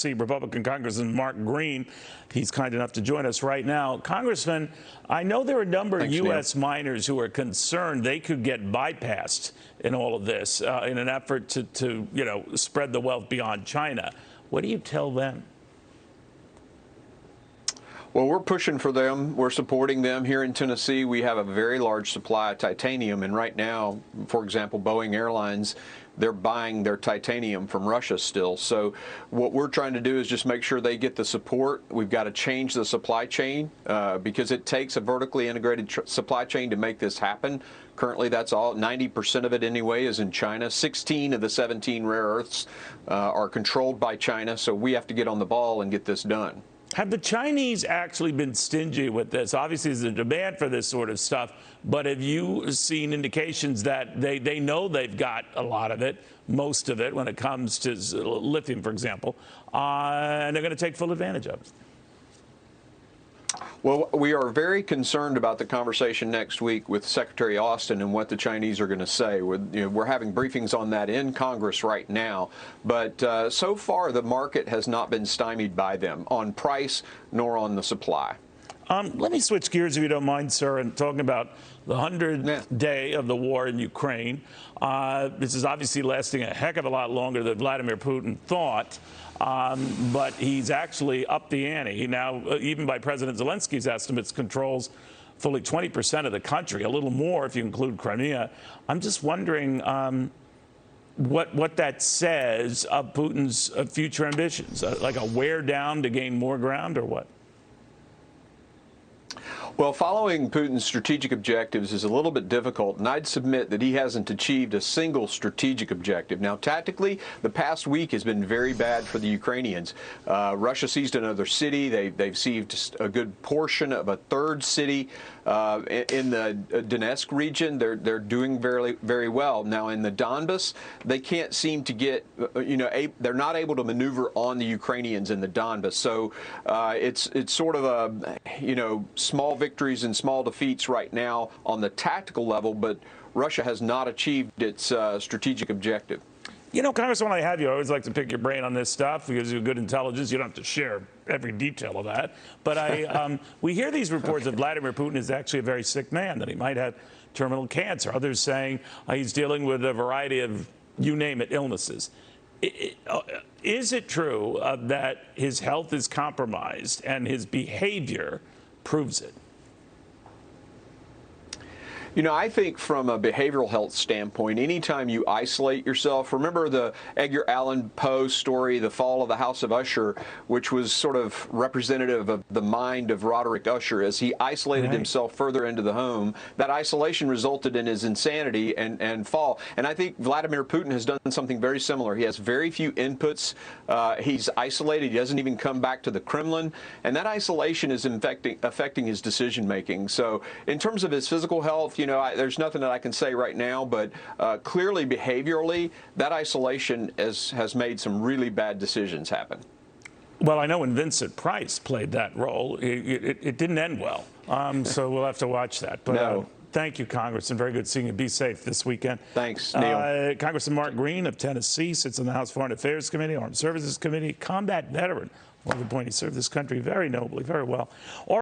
Republican Congressman Mark Green. He's kind enough to join us right now. Congressman, I know there are a number of U.S. miners who are concerned they could get bypassed in all of this in an effort to spread the wealth beyond China. What do you tell them? Well, we're pushing for them. We're supporting them. Here in Tennessee, we have a very large supply of titanium. And right now, for example, Boeing Airlines, they're buying their titanium from Russia still. So what we're trying to do is just make sure they get the support. We've got to change the supply chain because it takes a vertically integrated supply chain to make this happen. Currently, that's all. 90% of it anyway is in China. 16 of the 17 rare earths are controlled by China. So we have to get on the ball and get this done. Have the Chinese actually been stingy with this? Obviously, there's a demand for this sort of stuff, but have you seen indications that they know they've got a lot of it, most of it, when it comes to lithium, for example, and they're going to take full advantage of it? Well, we are very concerned about the conversation next week with Secretary Austin and what the Chinese are going to say. We're having briefings on that in Congress right now. But so far, the market has not been stymied by them on price nor on the supply. Let me switch gears, if you don't mind, sir, and talking about the 100th day of the war in Ukraine. This is obviously lasting a heck of a lot longer than Vladimir Putin thought. But he's actually upped the ante. He now, even by President Zelensky's estimates, controls fully 20% of the country, a little more if you include Crimea. I'm just wondering what that says of Putin's future ambitions, like a wear down to gain more ground, or what? Well, following Putin's strategic objectives is a little bit difficult, and I'd submit that he hasn't achieved a single strategic objective. Now, tactically, the past week has been very bad for the Ukrainians. Russia seized another city. They've seized a good portion of a third city in the Donetsk region. They're doing very, very well. Now, in the Donbas, they can't seem to get, they're not able to maneuver on the Ukrainians in the Donbas. So it's sort of a, small victories and small defeats right now on the tactical level, but Russia has not achieved its strategic objective. Congressman, I have you. I always like to pick your brain on this stuff because you're good intelligence. You don't have to share every detail of that. But we hear these reports that Vladimir Putin is actually a very sick man, that he might have terminal cancer. Others saying he's dealing with a variety of, you name it, illnesses. Is it true that his health is compromised and his behavior proves it? I think from a behavioral health standpoint, anytime you isolate yourself, remember the Edgar Allan Poe story, The Fall of the House of Usher, which was sort of representative of the mind of Roderick Usher as he isolated himself further into the home. That isolation resulted in his insanity and fall. And I think Vladimir Putin has done something very similar. He has very few inputs. He's isolated. He doesn't even come back to the Kremlin. And that isolation is affecting his decision making. So in terms of his physical health, there's nothing that I can say right now, but clearly behaviorally, that isolation has made some really bad decisions happen. Well, I know when Vincent Price played that role, it didn't end well. So we'll have to watch that. But no. Thank you, Congressman. Very good seeing you. Be safe this weekend. Thanks, Neil. Congressman Mark Green of Tennessee sits on the House Foreign Affairs Committee, Armed Services Committee, combat veteran. Well, the point, he served this country very nobly, very well.